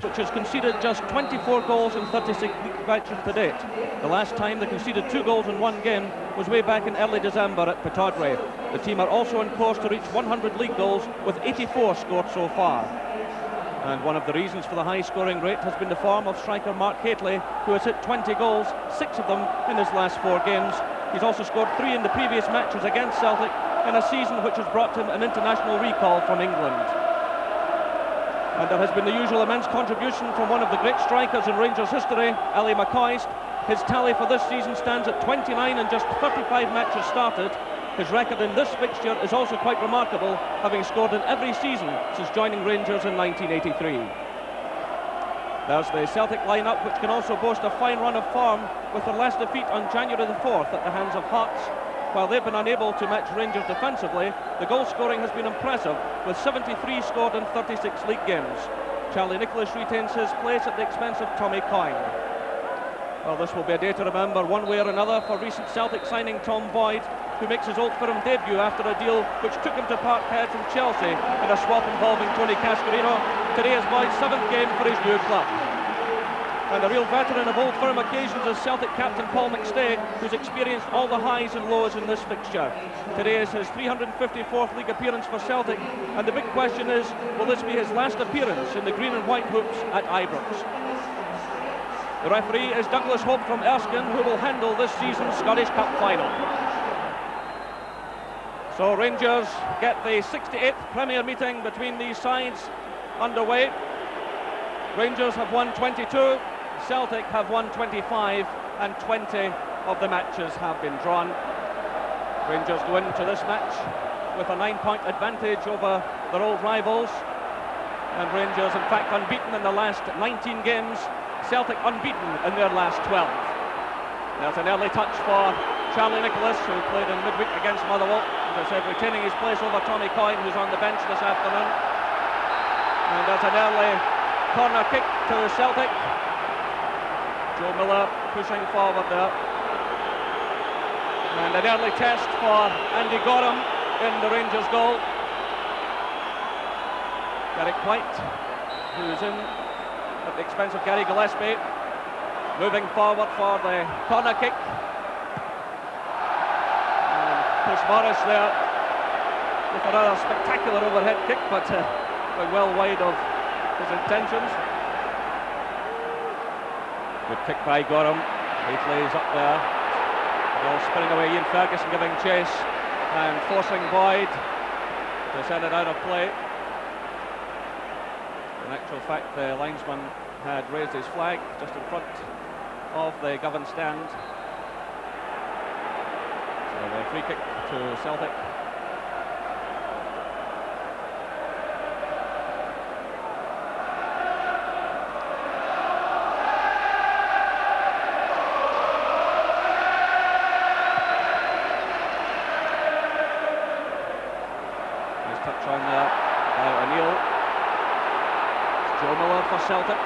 which has conceded just 24 goals in 36 league matches to date. The last time they conceded 2 goals in one game was way back in early December at Pittodrie. The team are also on course to reach 100 league goals, with 84 scored so far. And one of the reasons for the high scoring rate has been the form of striker Mark Hateley, who has hit 20 goals, 6 of them in his last 4 games. He's also scored 3 in the previous matches against Celtic, in a season which has brought him an international recall from England. And there has been the usual immense contribution from one of the great strikers in Rangers history, Ally McCoist. His tally for this season stands at 29 in just 35 matches started. His record in this fixture is also quite remarkable, having scored in every season since joining Rangers in 1983. There's the Celtic lineup, which can also boast a fine run of form, with their last defeat on January the 4th at the hands of Hearts. While they've been unable to match Rangers defensively, the goal scoring has been impressive, with 73 scored in 36 league games. Charlie Nicholas retains his place at the expense of Tommy Coyne. Well, this will be a day to remember one way or another for recent Celtic signing Tom Boyd, who makes his Old Firm debut after a deal which took him to Parkhead from Chelsea in a swap involving Tony Cascarino. Today is Boyd's 7th game for his new club. And a real veteran of Old Firm occasions is Celtic captain Paul McStay, who's experienced all the highs and lows in this fixture. Today is his 354th league appearance for Celtic, and the big question is, will this be his last appearance in the green and white hoops at Ibrox? The referee is Douglas Hope from Erskine, who will handle this season's Scottish Cup final. So Rangers get the 68th Premier meeting between these sides underway. Rangers have won 22, Celtic have won 25, and 20 of the matches have been drawn. Rangers go into this match with a 9-point advantage over their old rivals, and Rangers in fact unbeaten in the last 19 games, Celtic unbeaten in their last 12. There's an early touch for Charlie Nicholas, who played in midweek against Motherwell, as I said, retaining his place over Tommy Coyne, who's on the bench this afternoon. And there's an early corner kick to Celtic. Joe Miller pushing forward there. And an early test for Andy Gorham in the Rangers goal. Derek White, who's in at the expense of Gary Gillespie, moving forward for the corner kick. And Chris Morris there with a rather spectacular overhead kick, but going well wide of his intentions. Good kick by Gorham. Hateley's up there. Ball spinning away. Ian Ferguson giving chase and forcing Boyd to send it out of play. In actual fact, the linesman had raised his flag just in front of the Govan stand. So the free kick to Celtic. On there by O'Neill. Joe Miller for Celtic.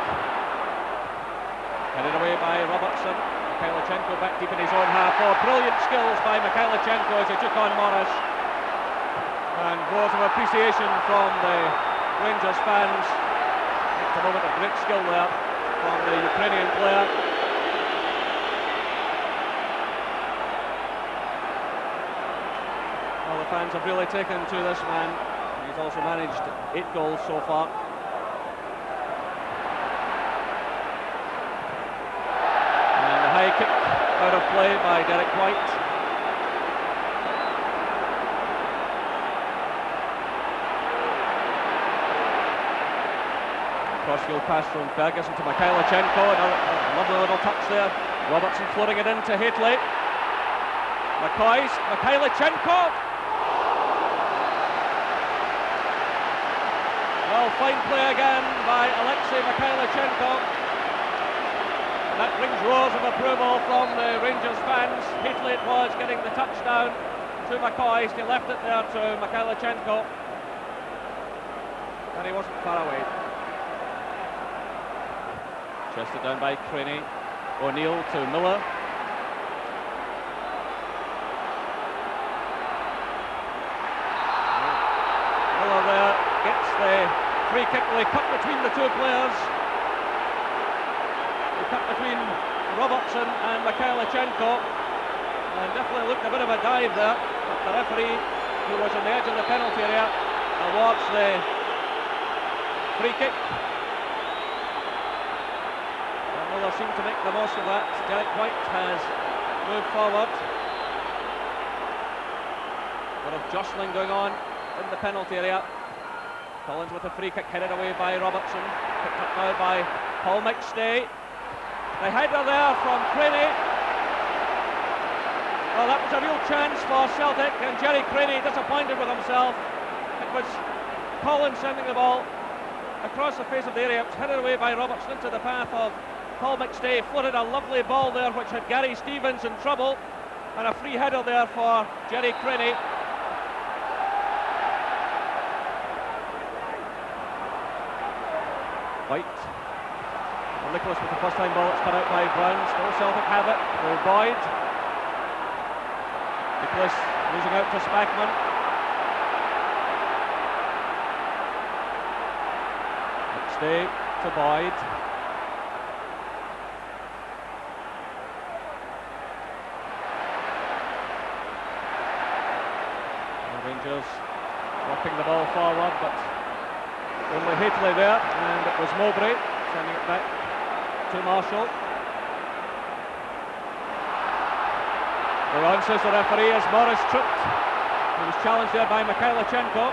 Headed away by Robertson. Mikhailichenko back deep in his own half. Oh, brilliant skills by Mikhailichenko as he took on Morris. And words of appreciation from the Rangers fans. It's a moment of great skill there from the Ukrainian player. Well, the fans have really taken to this man. He's also managed 8 goals so far. And a high kick out of play by Derek White. Crossfield pass from Ferguson to Mikhailichenko. Another lovely little touch there. Robertson floating it into Hateley. Mikhailichenko. Well, fine play again by Alexei Mikhailichenko. And that brings roars of approval from the Rangers fans. Hateley it was getting the touchdown to McCoist. He left it there to Mikhailichenko. And he wasn't far away. Chested down by Craney. O'Neill to Miller. Miller there gets the free kick. They cut between the two players. cut between Robertson and Mikhailichenko, and definitely looked a bit of a dive there, but the referee, who was on the edge of the penalty area, awards the free kick. And Miller seemed to make the most of that. Derek White has moved forward. A lot of jostling going on in the penalty area. Collins with a free kick headed away by Robertson, picked up now by Paul McStay. The header there from Craney. Well, that was a real chance for Celtic, and Jerry Craney disappointed with himself. It was Collins sending the ball across the face of the area. It was headed away by Robertson into the path of Paul McStay. Floated a lovely ball there which had Gary Stevens in trouble, and a free header there for Jerry Craney. White. Well, Nicholas with the first time ball. It's cut out by Brown. Still Celtic have it. Will Boyd. Nicholas losing out to Spackman. McStay to Boyd. The Rangers working the ball forward, but only Hateley there, and it was Mowbray sending it back to Marshall. The on, says the referee, as Morris tripped. He was challenged there by Mikhailichenko.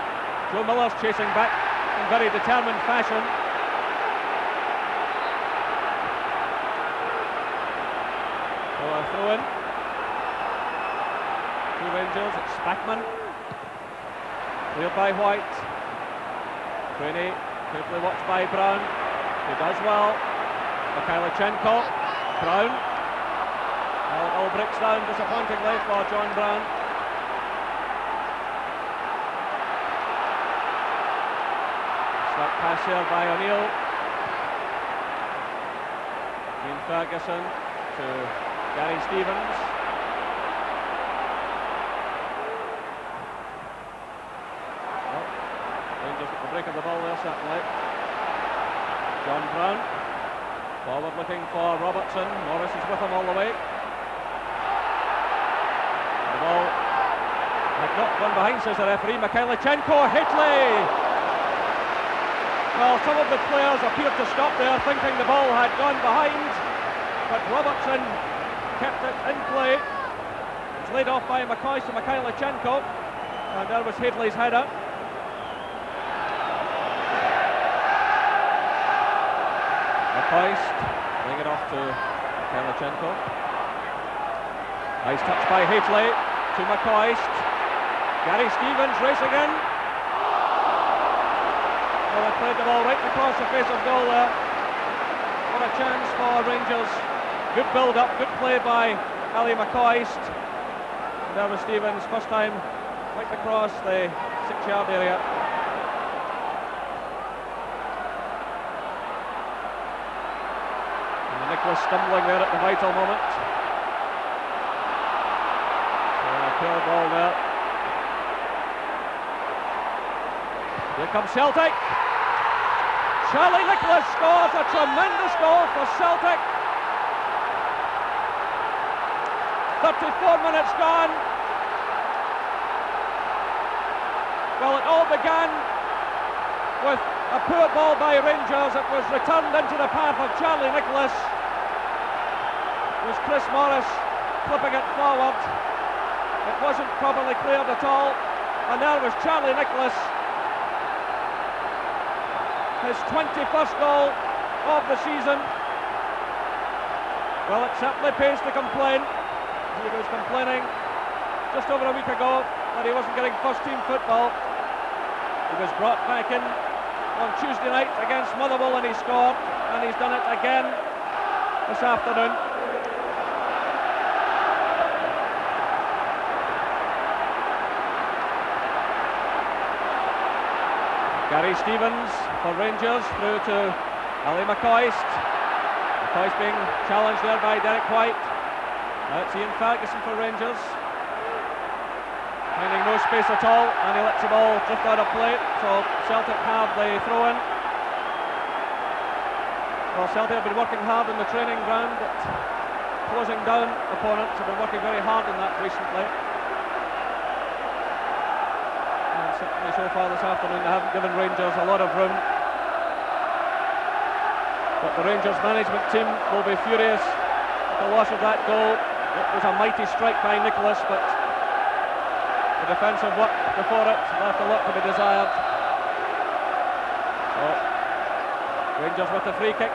Joe Miller's chasing back in very determined fashion. So a throw in. Two Rangers, it's Spackman. Cleared by White. Craney, carefully watched by Brown. He does well. Mikhailichenko. Brown. Well, it all breaks down disappointingly for John Brown. Slap pass here by O'Neill. Ian Ferguson to Gary Stevens. Break of the ball there, certainly. John Brown forward looking for Robertson. Morris is with him all the way. The ball had not gone behind, says the referee. Mikhailichenko, Hateley. Well, some of the players appeared to stop there, thinking the ball had gone behind, but Robertson kept it in play. It's laid off by McCoy to Mikhailichenko, and there was Hateley's header. Hoist, laying it off to Mikhailichenko. Nice touch by Hateley to McCoist. Gary Stevens racing in. Well, they played the ball right across the face of goal there. What a chance for Rangers. Good build-up, good play by Ali McCoist. And there was Stevens, first time right across the 6-yard area. Nicholas stumbling there at the vital moment. Poor ball there. Here comes Celtic. Charlie Nicholas scores a tremendous goal for Celtic. 34 minutes gone. Well, it all began with a poor ball by Rangers. It was returned into the path of Charlie Nicholas. It was Chris Morris clipping it forward. It wasn't properly cleared at all, and there was Charlie Nicholas, his 21st goal of the season. Well, it certainly pays to complain. He was complaining just over a week ago that he wasn't getting first team football. He was brought back in on Tuesday night against Motherwell and he scored, and he's done it again this afternoon. Gary Stevens for Rangers, through to Ali McCoist. McCoist being challenged there by Derek White. Now it's Ian Ferguson for Rangers. Finding no space at all, and he lets the ball drift out of play, so Celtic have the throw-in. Well, Celtic have been working hard on the training ground, but closing down opponents have been working very hard on that recently. And certainly so far this afternoon they haven't given Rangers a lot of room. But the Rangers management team will be furious at the loss of that goal. It was a mighty strike by Nicholas, but the defensive work before it left a lot to be desired. So, Rangers with the free kick.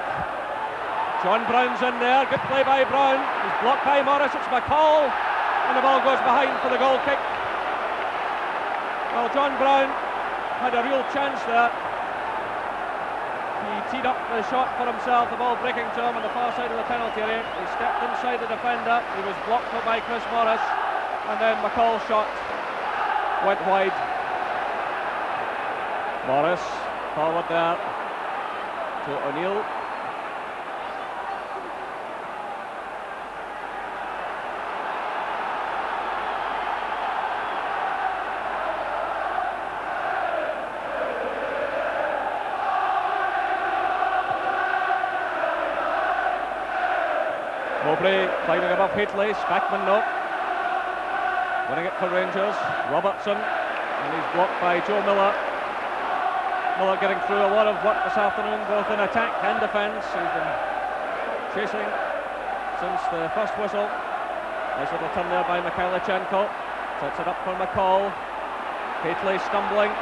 John Brown's in there, good play by Brown. He's blocked by Morris, it's McCall, and the ball goes behind for the goal kick. Well, John Brown had a real chance there. He teed up the shot for himself, the ball breaking to him on the far side of the penalty area. He stepped inside the defender, he was blocked by Chris Morris, and then McCall's shot went wide. Morris forward there to O'Neill. Mowbray climbing above Haitley, Spackman no. Winning it for Rangers, Robertson, and he's blocked by Joe Miller. Miller getting through a lot of work this afternoon, both in attack and defence. He's been chasing since the first whistle. Nice little turn there by Mikhailichenko. Sets it up for McCall. Haitley stumbling.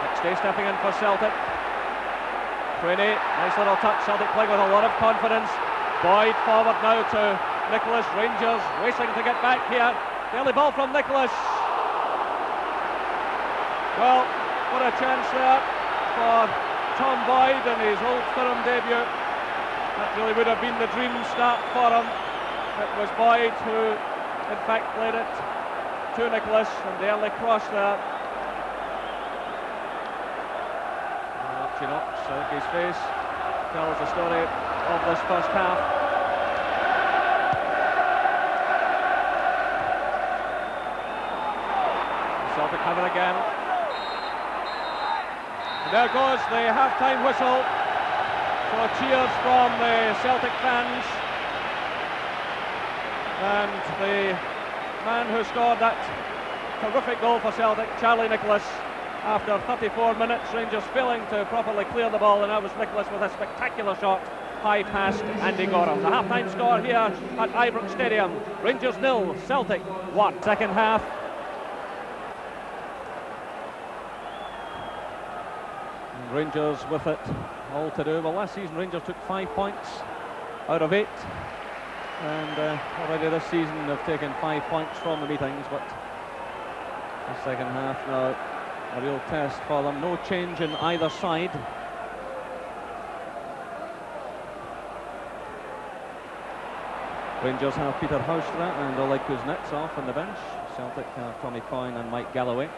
Next day stepping in for Celtic. Craney, nice little touch. Celtic playing with a lot of confidence. Boyd forward now to Nicholas. Rangers racing to get back here. The early ball from Nicholas. Well, what a chance there for Tom Boyd in his Old Firm debut. That really would have been the dream start for him. It was Boyd who in fact played it to Nicholas, and the early cross there. Archie Knox, I think his face tells the story of this first half. Celtic have it again. And there goes the half-time whistle. So cheers from the Celtic fans. And the man who scored that terrific goal for Celtic, Charlie Nicholas, after 34 minutes, Rangers failing to properly clear the ball, and that was Nicholas with a spectacular shot high past Andy Gorham. The half-time score here at Ibrox Stadium: Rangers 0, Celtic 1. Second half. And Rangers with it all to do. Well, last season Rangers took 5 points out of 8, and already this season they've taken 5 points from the meetings, but the second half now a real test for them. No change in either side. Rangers have Peter Houstra and Oleg Kuznetsov on the bench. Celtic have Tommy Coyne and Mike Galloway.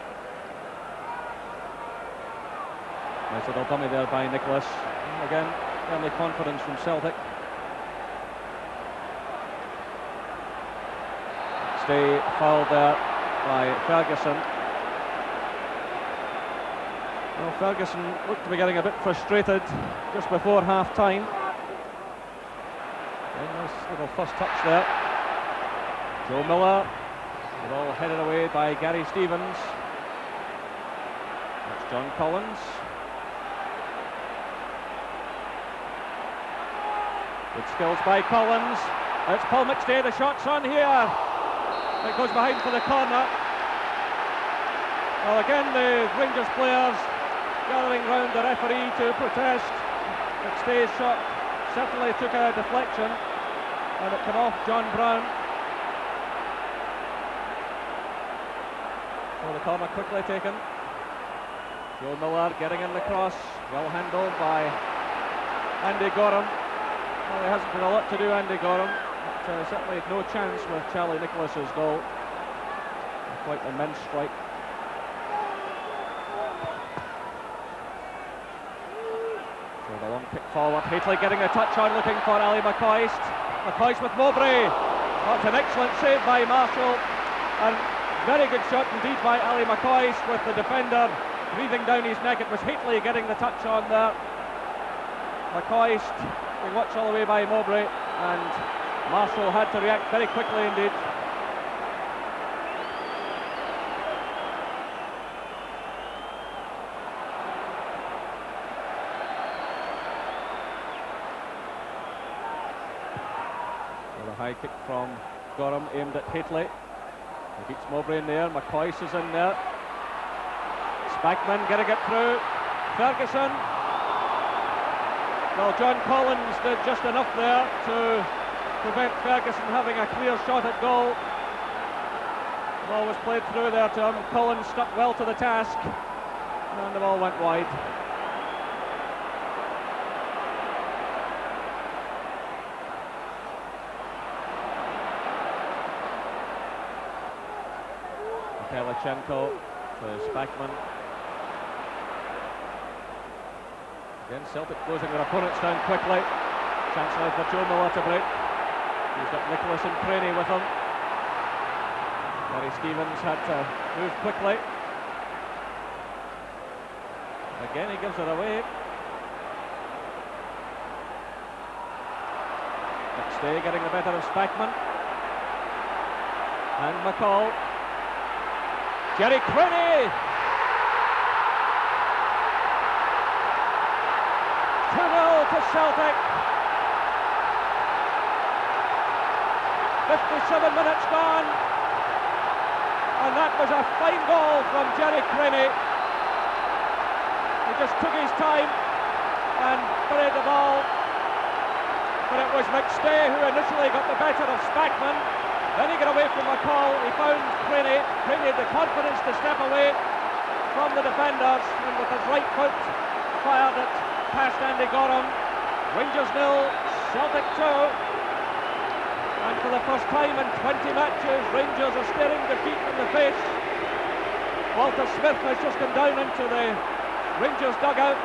Nice little dummy there by Nicholas. And again, early confidence from Celtic. Stay fouled there by Ferguson. Well, Ferguson looked to be getting a bit frustrated just before half-time. Nice little first touch there. Joe Miller. The ball headed away by Gary Stevens. That's John Collins. Good skills by Collins. It's Paul McStay, the shot's on here. It goes behind for the corner. Well, again, the Rangers players gathering round the referee to protest. McStay's shot certainly took a deflection, and it came off John Brown. So the corner quickly taken. Joe Miller getting in the cross, well handled by Andy Gorham. Well, there hasn't been a lot to do, Andy Gorham, but certainly no chance with Charlie Nicholas's goal. Quite an immense strike. So the long kick forward, Haitley getting a touch on, looking for Ali McCoist. McCoist with Mowbray. That's an excellent save by Marshall, and very good shot indeed by Ali McCoist, with the defender breathing down his neck. It was Haitley getting the touch on there. McCoist being watched all the way by Mowbray, and Marshall had to react very quickly indeed. Well, a high kick from Gorham aimed at Hateley. He beats Mowbray in there. McCoyce is in there. Spackman getting it through. Ferguson. Well, John Collins did just enough there to prevent Ferguson having a clear shot at goal. The ball was played through there to him. Collins stuck well to the task, and the ball went wide. Mikhailchenko to Spackman. Again, Celtic closing their opponents down quickly. Chance now for Joe Miller to break. He's got Nicholas and Craney with him. Gary Stevens had to move quickly. Again, he gives it away. McStay getting the better of Spackman. And McCall. Jerry Craney! 2-0 to Celtic. 57 minutes gone. And that was a fine goal from Jerry Craney. He just took his time and buried the ball. But it was McStay who initially got the better of Spackman. Then he got away from McCall. He found Craney. Craney had the confidence to step away from the defenders, and with his right foot fired it past Andy Gorham. Rangers 0, Celtic 2. And for the first time in 20 matches, Rangers are staring defeat in the face. Walter Smith has just come down into the Rangers dugout.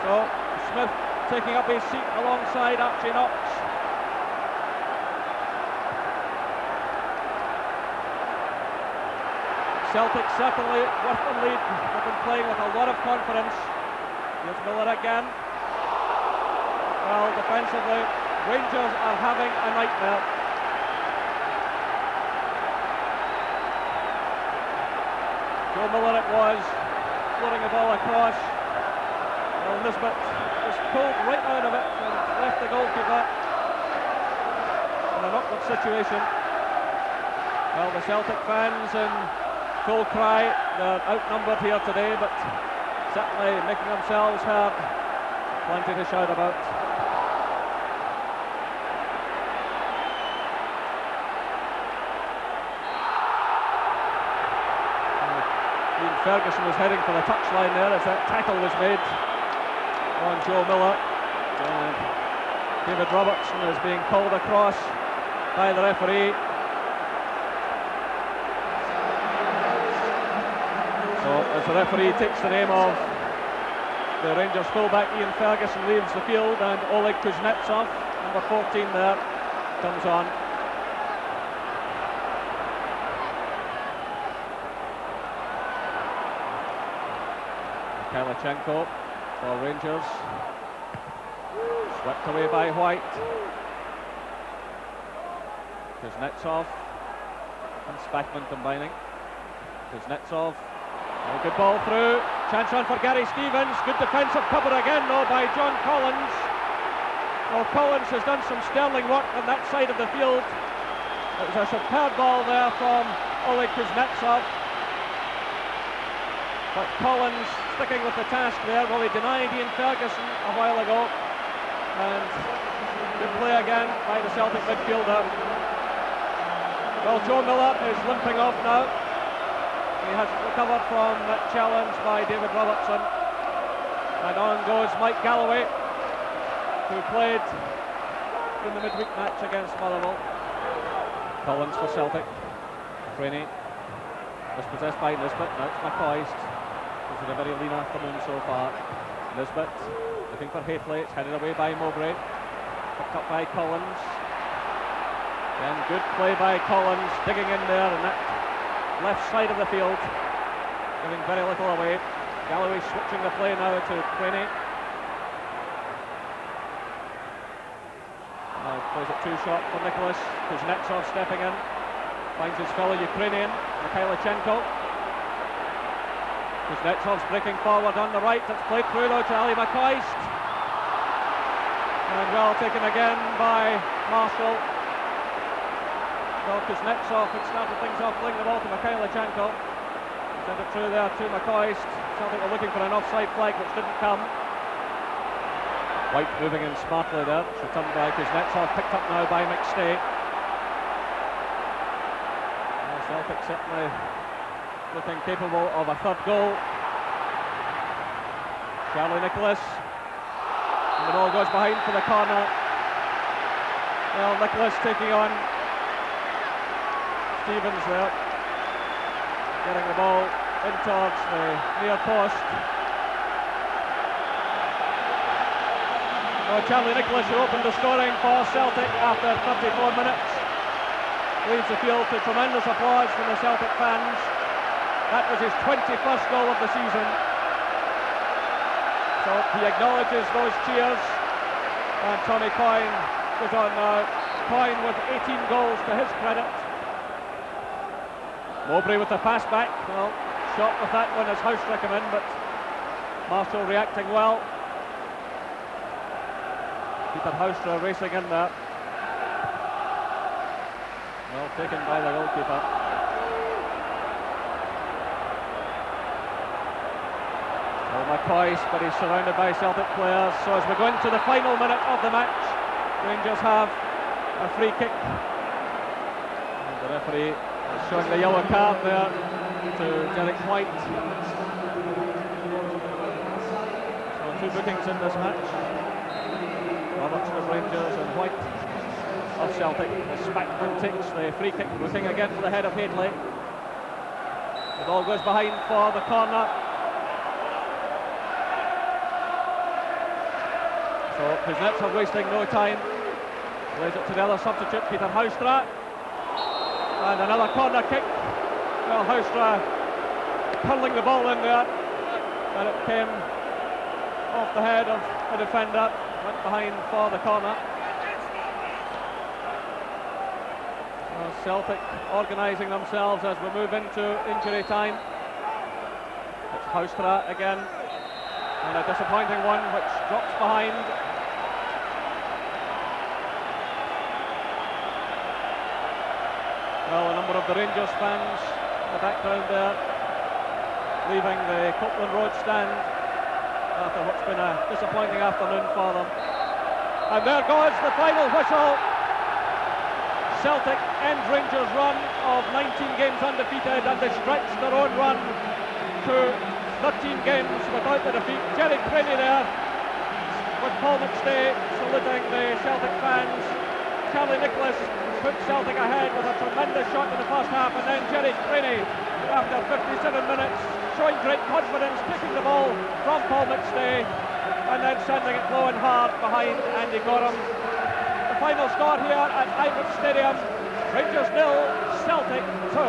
So, Smith taking up his seat alongside Archie Knox. Celtic certainly worth the lead. They've been playing with a lot of confidence. Here's Miller again. Well, defensively, Rangers are having a nightmare. Joe Miller it was, floating the ball across. Well, Nisbet was pulled right out of it and left the goalkeeper in an awkward situation. Well, the Celtic fans in full cry. They're outnumbered here today, but certainly making themselves heard. Plenty to shout about. Ian Ferguson was heading for the touchline there as that tackle was made on Joe Miller. And David Robertson is being called across by the referee. So as the referee takes the name of the Rangers fullback, Ian Ferguson leaves the field, and Oleg Kuznetsov, number 14 there, comes on. Mikhailchenko for Rangers. Swept away by White. Kuznetsov and Spackman combining. Kuznetsov. Oh, good ball through. Chance on for Gary Stevens. Good defensive cover again though by John Collins. Well, Collins has done some sterling work on that side of the field. It was a superb ball there from Oleg Kuznetsov. But Collins sticking with the task there. Well, he denied Ian Ferguson a while ago. And good play again by the Celtic midfielder. Well, Joe Miller is limping off now. He hasn't recovered from that challenge by David Robertson. And on goes Mike Galloway, who played in the midweek match against Motherwell. Collins for Celtic. Craney dispossessed by Nisbet. Now it's McCoist. It's been a very lean afternoon so far. Nisbet looking for Hateley. It's headed away by Mowbray. Picked up by Collins. Again, good play by Collins, digging in there on that left side of the field, giving very little away. Galloway switching the play now to Craney. Now plays it too short for Nicholas. Kuznetsov stepping in, finds his fellow Ukrainian, Mikhailichenko. Kuznetsov's breaking forward on the right. It's played through though to Ali McCoist. And well taken again by Marshall. Well, Kuznetsov had started things off, playing the ball to Mikhailichenko. Sent it through there to McCoist. Celtic were looking for an offside flag which didn't come. White moving in smartly there. It's returned by Kuznetsov, picked up now by McStay. Celtic certainly looking capable of a third goal. Charlie Nicholas. And the ball goes behind for the corner. Well, Nicholas taking on Stevens there, getting the ball in towards the near post. Charlie Nicholas, who opened the scoring for Celtic after 34 minutes, leads the field to tremendous applause from the Celtic fans. That was his 21st goal of the season. So he acknowledges those cheers, and Tommy Coyne goes on now. Coyne with 18 goals to his credit. Mowbray with the pass back. Well, shot with that one as Houstra came in, but Marshall reacting well. Peter Houstra racing in there. Well taken by the goalkeeper. Well, McCoist, but he's surrounded by Celtic players. So as we go into the final minute of the match, Rangers have a free kick. And the referee is showing the yellow card there to Derek White. So two bookings in this match. Robertson of Rangers and White of Celtic. As Spackman takes the free kick, looking again for the head of Hadley. The ball goes behind for the corner. So Kuznetsov wasting no time. Lays it to the other substitute, Peter Houstra. And another corner kick. Well, Houstra hurling the ball in there. And it came off the head of the defender. Went behind for the corner. Well, Celtic organising themselves as we move into injury time. It's Houstra again. And a disappointing one which drops behind. Well, a number of the Rangers fans in the background there, leaving the Copeland Road stand after what's been a disappointing afternoon for them. And there goes the final whistle. Celtic end Rangers' run of 19 games undefeated, and they stretch their own run to 13 games without the defeat. Jerry Craney there with Paul McStay saluting the Celtic fans. Charlie Nicholas put Celtic ahead with a tremendous shot in the first half, and then Jerry Craney, after 57 minutes, showing great confidence, taking the ball from Paul McStay and then sending it low and hard behind Andy Gorham. The final score here at Ibrox Stadium, Rangers 0, Celtic 2.